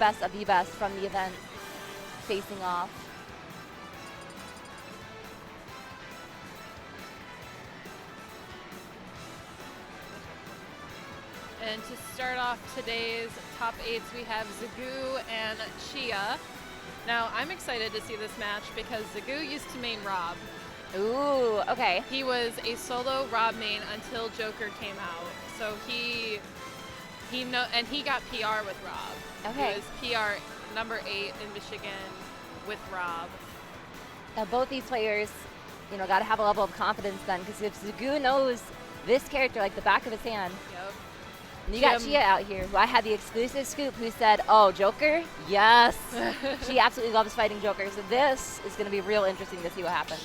best of the best from the event facing off. And to start off today's top 8s, we have Zagoo and Chia. Now, I'm excited to see this match because Zagoo used to main Rob. Ooh, okay. He was a solo Rob main until Joker came out. So he got PR with Rob. Okay. He was PR number 8 in Michigan with Rob. Now both these players, you know, got to have a level of confidence then, because if Zagoo knows this character like the back of his hand, Yep. and you got Chia out here, who I had the exclusive scoop, who said, oh, Joker? Yes. She absolutely loves fighting Joker, so this is going to be real interesting to see what happens.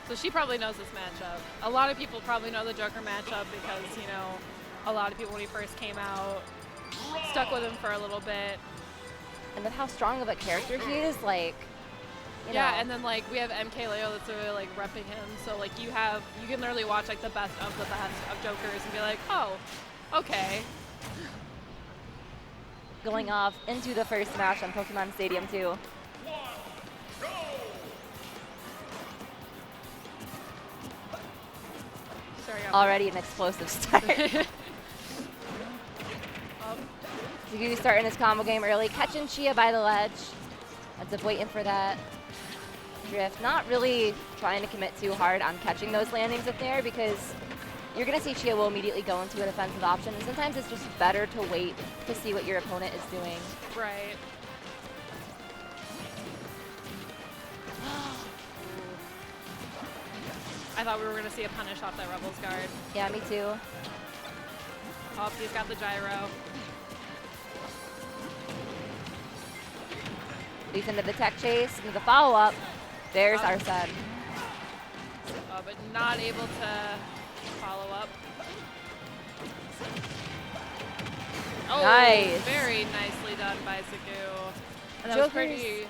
So she probably knows this matchup. A lot of people probably know the Joker matchup because, you know, a lot of people when he first came out stuck with him for a little bit. And with how strong of a character he is, like, you know. And then like we have MK Leo that's really like repping him. So like you can literally watch like the best of Jokers and be like, oh, okay. Going off into the first match on Pokemon Stadium 2. Already an explosive start. Zagoo starting his combo game early, catching Chia by the ledge. Ends up waiting for that drift. Not really trying to commit too hard on catching those landings up there because you're going to see Chia will immediately go into a defensive option. And sometimes it's just better to wait to see what your opponent is doing. Right. I thought we were going to see a punish off that Rebels guard. Yeah, me too. Oh, he's got the gyro. Leads into the tech chase, into the follow-up. There's Arsene. But not able to follow up. Oh, nice. Very nicely done by Zagoo. And that Joker's was pretty...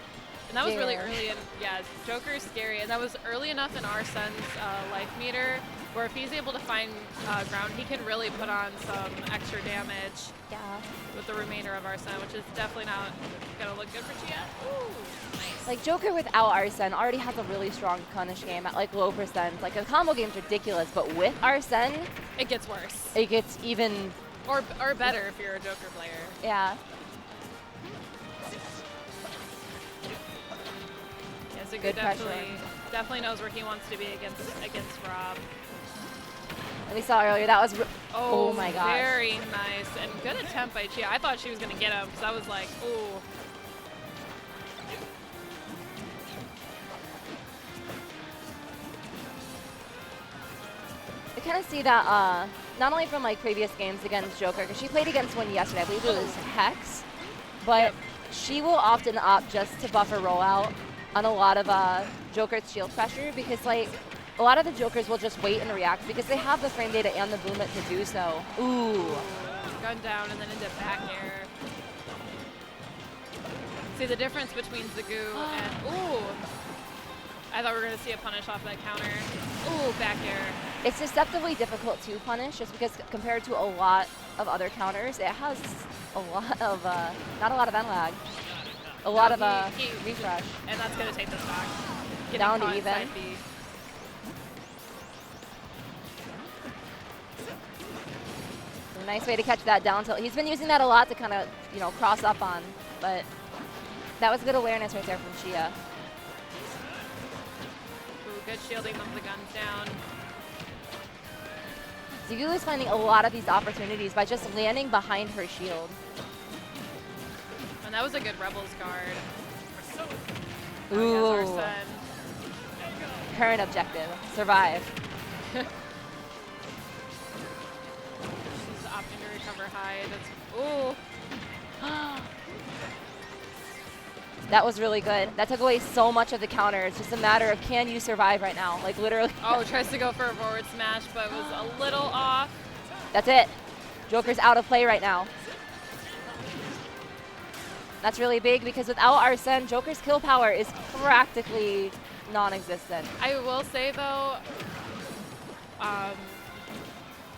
And that was really there. early in, yeah, Joker's scary. And that was early enough in Arsene's life meter where if he's able to find ground, he can really put on some extra damage with the remainder of Arsene, which is definitely not going to look good for Chia. Ooh, nice. Like, Joker without Arsene already has a really strong punish game at, like, low percent. Like, the combo game's ridiculous, but with Arsene, it gets worse. It gets even... Or better if you're a Joker player. Yeah. Zagoo Good definitely knows where he wants to be against Rob. And we saw earlier, that was... Oh my gosh. Very nice. And good attempt by Chia. I thought she was going to get him, because I was like, ooh. I kind of see that, not only from, like, previous games against Joker, because she played against one yesterday, I believe it was Hex, but she will often opt just to buffer rollout on a lot of Joker's shield pressure because, like, a lot of the Jokers will just wait and react because they have the frame data and the movement to do so. Ooh. Gun down and then into back air. See the difference between Zagoo and, ooh. I thought we were going to see a punish off that counter. Ooh, back air. It's deceptively difficult to punish just because compared to a lot of other counters, it has a lot of, not a lot of end lag. A lot of refresh. And that's going to take the stock. Down to even. A nice way to catch that down tilt. He's been using that a lot to kind of, you know, cross up on, but that was good awareness right there from Chia. Ooh, good shielding of the guns down. Zagoo is finding a lot of these opportunities by just landing behind her shield. And that was a good Rebels guard. Ooh. Current objective, survive. She's opting to recover high. That's, ooh. That was really good. That took away so much of the counter. It's just a matter of can you survive right now? Like literally. Oh, tries to go for a forward smash, but was a little off. That's it. Joker's out of play right now. That's really big because without Arsene, Joker's kill power is practically non-existent. I will say though,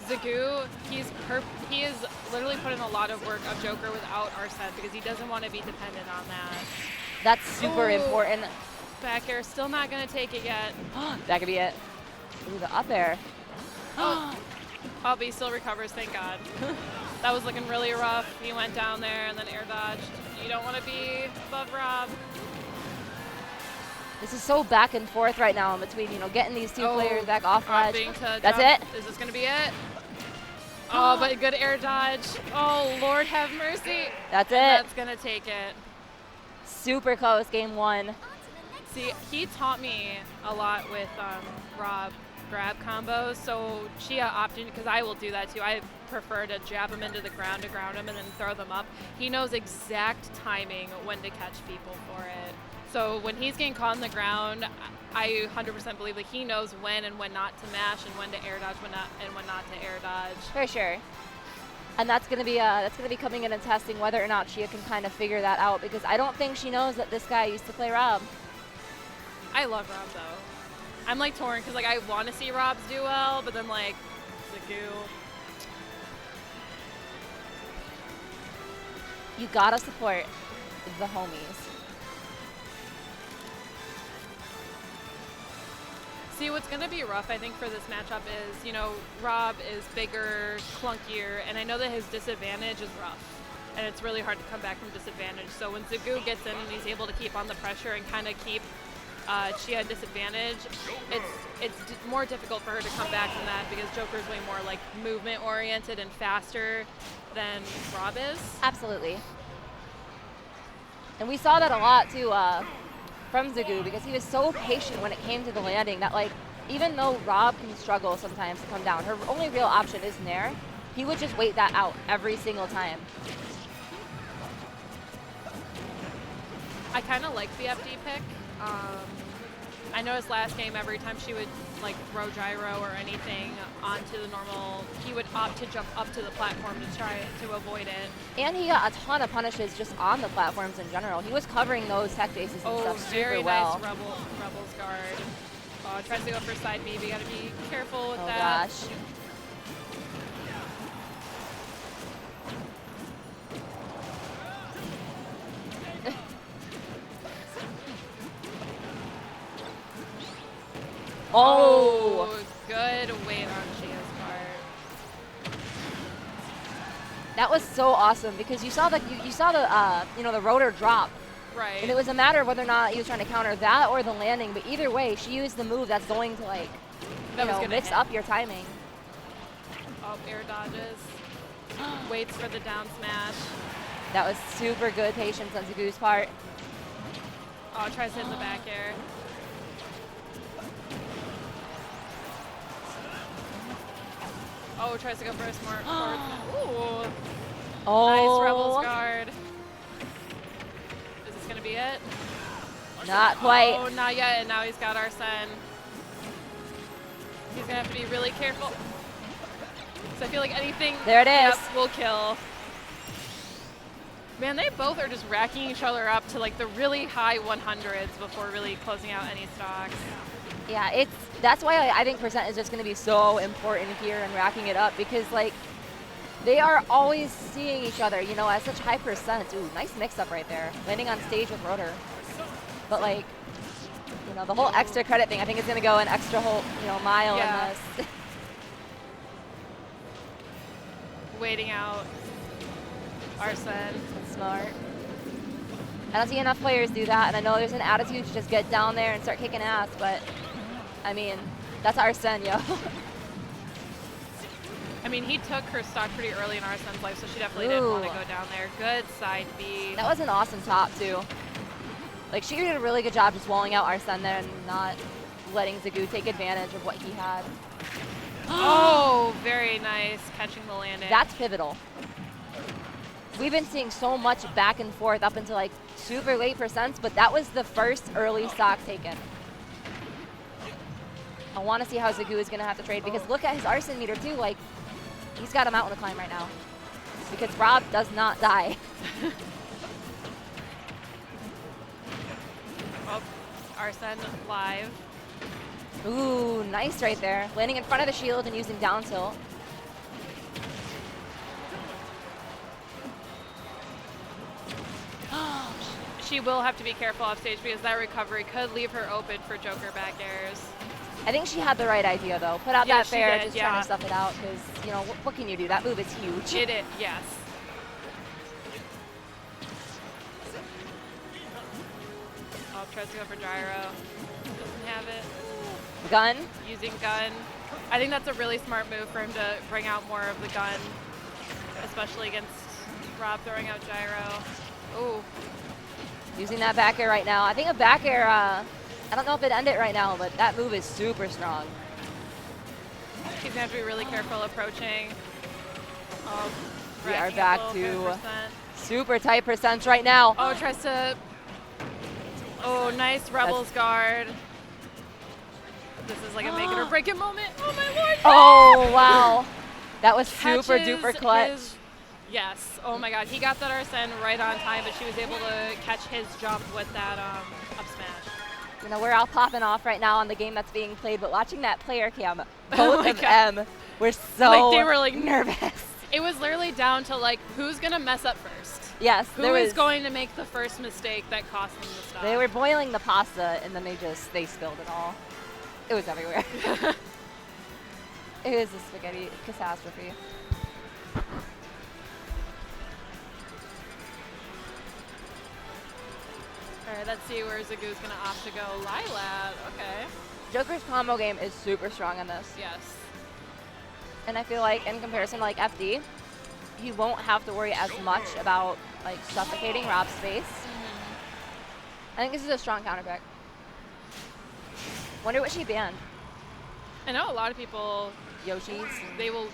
Zagoo, he is literally put in a lot of work of Joker without Arsene because he doesn't want to be dependent on that. That's super important. Back air, still not going to take it yet. That could be it. Ooh, the up air. Oh, but he still recovers, thank God. That was looking really rough. He went down there and then air dodged. You don't want to be above Rob. This is so back and forth right now in between, you know, getting these two players back off ledge. That's it. Is this going to be it? Oh, but good air dodge. Oh, Lord have mercy. That's it. That's going to take it. Super close, game 1. See, he taught me a lot with Rob grab combos, so Chia opted, because I will do that too. I prefer to jab him into the ground to ground him and then throw them up. He knows exact timing when to catch people for it. So when he's getting caught on the ground, I 100% believe that he knows when and when not to mash and when to air dodge, when not to air dodge. For sure. And that's gonna be coming in and testing whether or not Chia can kind of figure that out, because I don't think she knows that this guy used to play Rob. I love Rob though. I'm like torn because like I want to see Robs do well, but then like Zagoo. You gotta support the homies. See, what's going to be rough, I think, for this matchup is, you know, Rob is bigger, clunkier, and I know that his disadvantage is rough, and it's really hard to come back from disadvantage. So when Zagoo gets in and he's able to keep on the pressure and kind of keep Chia at disadvantage, it's more difficult for her to come back from that because Joker's way more like movement-oriented and faster than Rob is. Absolutely. And we saw that a lot, too, from Zagoo, because he was so patient when it came to the landing that, like, even though Rob can struggle sometimes to come down, her only real option is Nair. He would just wait that out every single time. I kind of like the FD pick. I noticed last game every time she would like throw gyro or anything onto the normal, he would opt to jump up to the platform to try to avoid it. And he got a ton of punishes just on the platforms in general. He was covering those tech bases and stuff super well. Very nice Rebel's guard. Tries to go for side B, but you gotta be careful with that. that. Gosh. Oh, good weight on Chia's part. That was so awesome because you saw the you know, the rotor drop. Right. And it was a matter of whether or not he was trying to counter that or the landing, but either way, she used the move that's going to like mix up your timing. Oh, air dodges. Waits for the down smash. That was super good patience on Zagoo's part. Oh, tries to hit the back air. Oh, tries to go for a smart forward. Ooh. Oh. Nice Rebel's guard. Is this going to be it? Not quite. Oh, not yet. And now he's got Arsene. He's going to have to be really careful. So I feel like anything there it is. Will kill. Man, they both are just racking each other up to like the really high 100s before really closing out any stocks. Yeah, that's why I think percent is just going to be so important here and racking it up because like they are always seeing each other, you know, at such high percent. Ooh, nice mix up right there. Landing on stage with rotor. But like, you know, the whole extra credit thing, I think is going to go an extra whole, you know, mile in this. Waiting out Arsene. Smart. I don't see enough players do that, and I know there's an attitude to just get down there and start kicking ass, but I mean, that's Arsene, yo. I mean, he took her stock pretty early in Arsene's life, so she definitely didn't want to go down there. Good side B. That was an awesome top, too. Like, she did a really good job just walling out Arsene there and not letting Zagoo take advantage of what he had. Oh, very nice catching the landing. That's pivotal. We've been seeing so much back and forth up into like super late percents, but that was the first early stock taken. I want to see how Zagoo is going to have to trade because look at his Arsene meter too. Like, he's got a mountain to climb right now because Rob does not die. Oh, Arsene live. Ooh, nice right there. Landing in front of the shield and using down tilt. she will have to be careful off stage because that recovery could leave her open for Joker back airs. I think she had the right idea, though. Put out Yeah, that she fair, did, just yeah. trying to stuff it out, because, you know, what can you do? That move is huge. It is, yes. Oh, tries to go for gyro. Doesn't have it. Gun. Using gun. I think that's a really smart move for him to bring out more of the gun, especially against Rob throwing out gyro. Ooh. Using that back air right now. I think a back air, I don't know if it'd end it right now, but that move is super strong. He's going to have to be really careful approaching. Oh, We are racking back up to 50%. super tight percents right now. Oh, tries to. Oh, nice Rebels guard. This is like a make it or break it moment. Oh my lord! Oh, wow. That was Catches super duper clutch. his- yes. Oh my god. He got that Arsene right on time, but she was able to catch his jump with that up smash. You know, we're all popping off right now on the game that's being played, but watching that player cam, Oh both my of God. them were so Like, they were, like, nervous. It was literally down to like who's gonna mess up first. Yes, Who there is was, going to make the first mistake that cost them the stop? they were boiling the pasta and then they spilled it all. It was everywhere. It was a spaghetti catastrophe. All right, let's see where Zagoo's gonna opt to go. Lilat, okay. Joker's combo game is super strong on this. Yes. And I feel like in comparison to like FD, he won't have to worry as much about like suffocating Rob's space. I think this is a strong counter pick. Wonder what she banned. I know a lot of people, Yoshi's. they will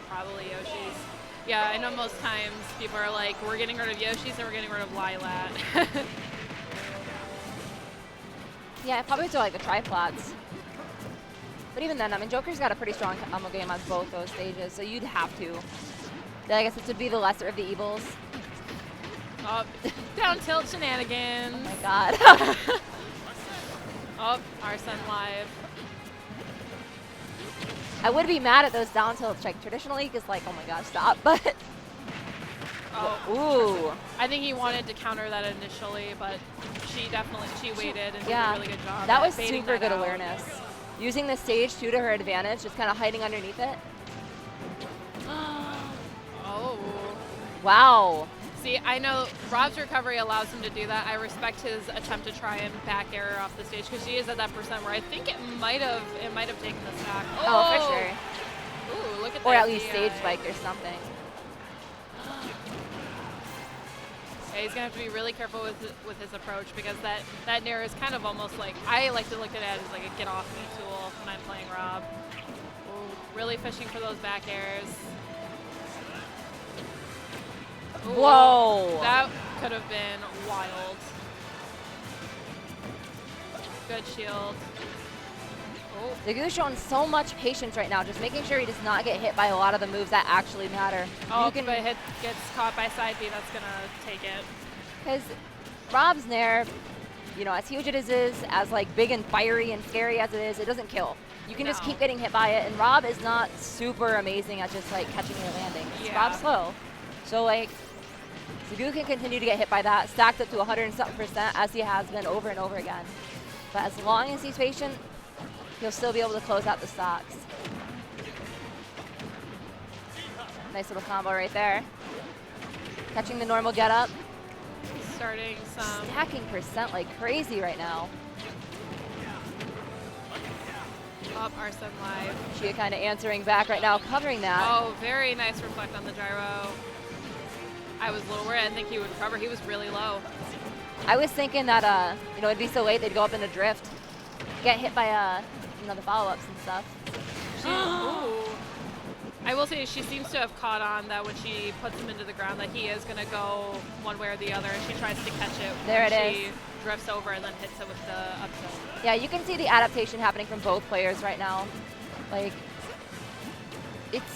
probably Yoshi's. Yeah, I know most times people are like, we're getting rid of Yoshi's and we're getting rid of Lilat. Yeah, I probably do like the tripods. But even then, I mean, Joker's got a pretty strong combo game on both those stages, so you'd have to. Then I guess this would be the lesser of the evils. Oh, down tilt shenanigans. Oh my god. Oh, Arsene live. I would be mad at those down tilts, like traditionally, because like, oh my gosh, stop. But Oh, ooh, I think he wanted to counter that initially, but she waited and yeah, did a really good job. that at was baiting super that good out. awareness. Using the stage too to her advantage, just kind of hiding underneath it. Oh. Wow. See, I know Rob's recovery allows him to do that. I respect his attempt to try and back air off the stage because she is at that percent where I think it might have taken the stock. Oh, for sure. Ooh, look at that. Or at least DI. stage spiked or something. Yeah, he's gonna have to be really careful with his approach because that nair is kind of almost like, I like to look at it as like a get off me tool when I'm playing Rob. Ooh, really fishing for those back airs. Ooh, Whoa. that could have been wild. Good shield. Oh, Zagoo's showing so much patience right now, just making sure he does not get hit by a lot of the moves that actually matter. oh You can, but gets caught by side B, that's gonna take it. because Rob's Nair, you know, as huge as it is, as like big and fiery and scary as it is, it doesn't kill. You can just No. keep getting hit by it, and Rob is not super amazing at just like catching your landing. Yeah. Rob's slow. So like, Zagoo can continue to get hit by that, stacked up to 100 and something percent as he has been over and over again. But as long as he's patient, he'll still be able to close out the stocks. Nice little combo right there. Catching the normal get up. Starting some. Stacking percent like crazy right now. Up Arsene live. Chia kind of answering back right now, covering that. Oh, very nice reflect on the gyro. I was a little worried. I didn't think he would recover. He was really low. I was thinking that, you know, it'd be so late they'd go up in a drift. Get hit by, you know, the follow-ups and stuff. Ooh. I will say she seems to have caught on that when she puts him into the ground that he is going to go one way or the other, and she tries to catch it There when it she is. drifts over and then hits it with the up tilt. Yeah, you can see the adaptation happening from both players right now. Like,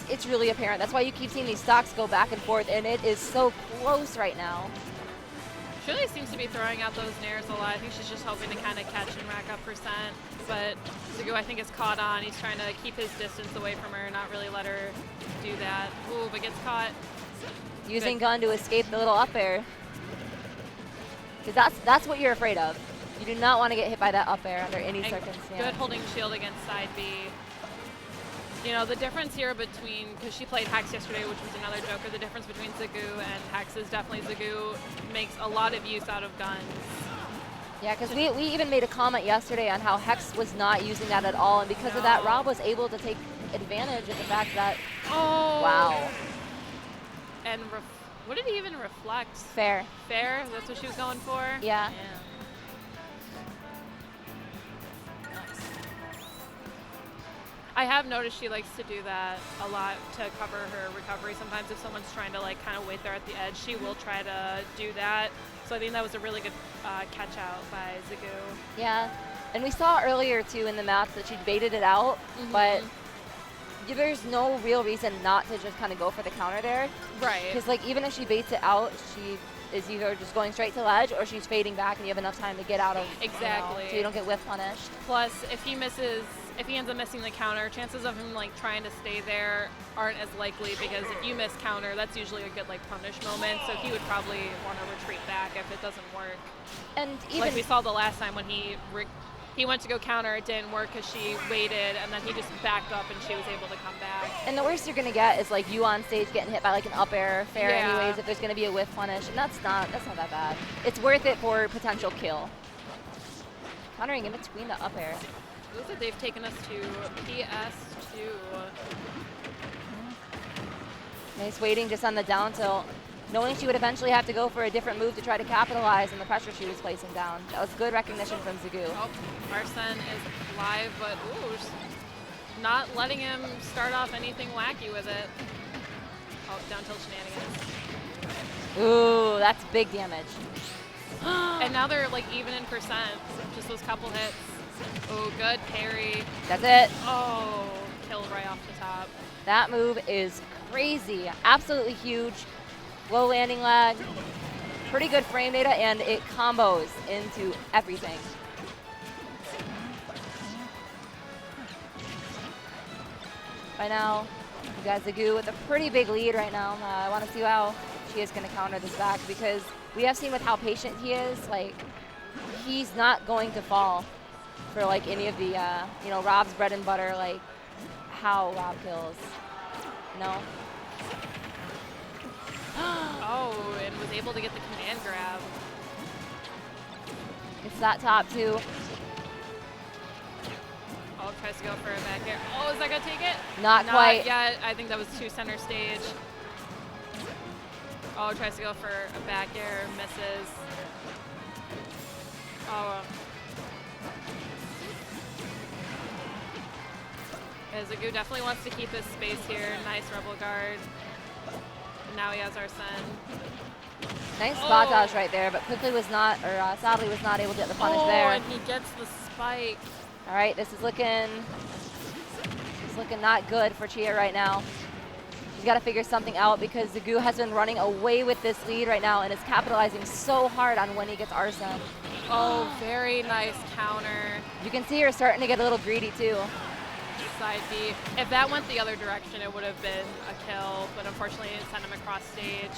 it's really apparent. That's why you keep seeing these stocks go back and forth, and it is so close right now. She really seems to be throwing out those nairs a lot. I think she's just hoping to kind of catch and rack up percent. But Zagoo, I think, is caught on. He's trying to keep his distance away from her, not really let her do that. Ooh, but gets caught. Using Good. gun to escape the little up air. Because that's what you're afraid of. You do not want to get hit by that up air under any And circumstance. good holding shield against side B. You know, the difference here between, because she played Hex yesterday, which was another Joker, the difference between Zagoo and Hex is definitely Zagoo makes a lot of use out of guns. Yeah, because we even made a comment yesterday on how Hex was not using that at all, and because of that, Rob was able to take advantage of the fact that, wow. And what did he even reflect? Fair. Fair? That's what she was going for? Yeah. I have noticed she likes to do that a lot to cover her recovery. Sometimes if someone's trying to like kind of wait there at the edge, she will try to do that. So I think that was a really good catch out by Zagoo. Yeah, and we saw earlier too in the match that she baited it out, but there's no real reason not to just kind of go for the counter there. Right. Because like even if she baits it out, she is either just going straight to ledge or she's fading back and you have enough time to get out of, exactly. So you don't get whiff punished. Plus, if he ends up missing the counter, chances of him like trying to stay there aren't as likely, because if you miss counter, that's usually a good like punish moment. So he would probably want to retreat back if it doesn't work. And even like we saw the last time when he went to go counter, it didn't work because she waited, and then he just backed up and she was able to come back. And the worst you're gonna get is like you on stage getting hit by like an up air fair anyways if there's gonna be a whiff punish, and that's not that bad. It's worth it for potential kill. Countering in between the up air. Looks like they've taken us to PS2. Nice waiting just on the down tilt, knowing she would eventually have to go for a different move to try to capitalize on the pressure she was placing down. That was good recognition from Zagoo. Oh, Arsene is live, but ooh, not letting him start off anything wacky with it. Oh, down tilt shenanigans. Ooh, that's big damage. And now they're like even in percent, just those couple hits. Oh, good parry. That's it. Oh, killed right off the top. That move is crazy. Absolutely huge. Low landing lag. Pretty good frame data, and it combos into everything. Right now, you got Zagoo with a pretty big lead right now. I want to see how she is going to counter this back, because we have seen with how patient he is, like, he's not going to fall for like any of the, you know, Rob's bread and butter, like how Rob kills, you know? Oh, and was able to get the command grab. It's that top too. Oh, tries to go for a back air. Oh, is that gonna take it? Not quite. Yet. I think that was too center stage. Oh, tries to go for a back air, misses. Oh. Zagoo definitely wants to keep his space here. Nice rebel guard. And now he has Arsene. Nice spot dodge right there, but quickly was not, or sadly was not able to get the punish there. And he gets the spike. All right, this is looking not good for Chia right now. She's got to figure something out, because Zagoo has been running away with this lead right now and is capitalizing so hard on when he gets Arsene. Oh, very nice counter. You can see her starting to get a little greedy too. Side B. If that went the other direction, it would have been a kill, but unfortunately it sent him across stage.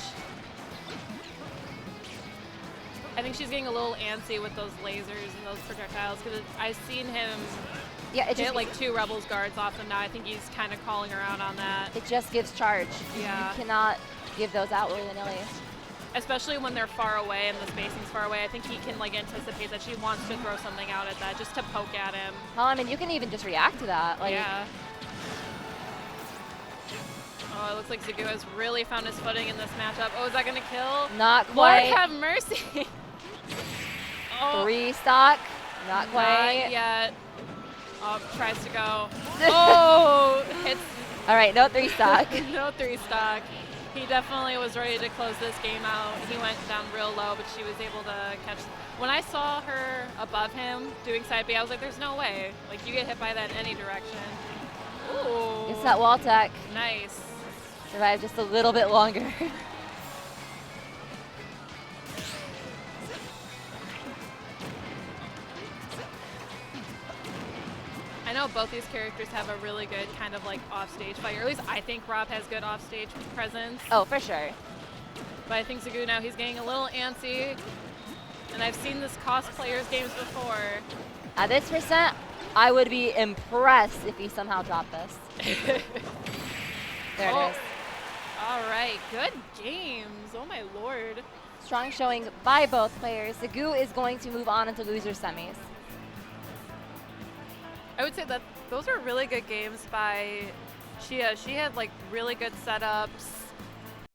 I think she's getting a little antsy with those lasers and those projectiles, because I've seen him hit like 2 Rebels guards off them now. I think he's kind of calling her out on that. It just gives charge. Yeah. You cannot give those out willy-nilly. Especially when they're far away and the spacing's far away. I think he can like anticipate that she wants to throw something out at that, just to poke at him. Well, I mean, you can even just react to that. Like, yeah. Oh, it looks like Zagoo has really found his footing in this matchup. Oh, is that gonna kill? Not quite. Lord have mercy. Oh. 3 stock. Not quite. Not yet. Oh, tries to go. Oh, hits. All right, no 3 stock. No 3 stock. He definitely was ready to close this game out. He went down real low, but she was able to catch. When I saw her above him doing side B, I was like, there's no way. Like, you get hit by that in any direction. Ooh. It's that wall tech. Nice. Survived just a little bit longer. I know both these characters have a really good kind of like off-stage fight, or at least I think Rob has good off-stage presence. Oh, for sure. But I think Zagoo now, he's getting a little antsy. And I've seen this cost players games before. At this percent, I would be impressed if he somehow dropped this. There it is. All right, good games. Oh my lord. Strong showing by both players. Zagoo is going to move on into loser semis. I would say that those are really good games by Chia. She had like really good setups.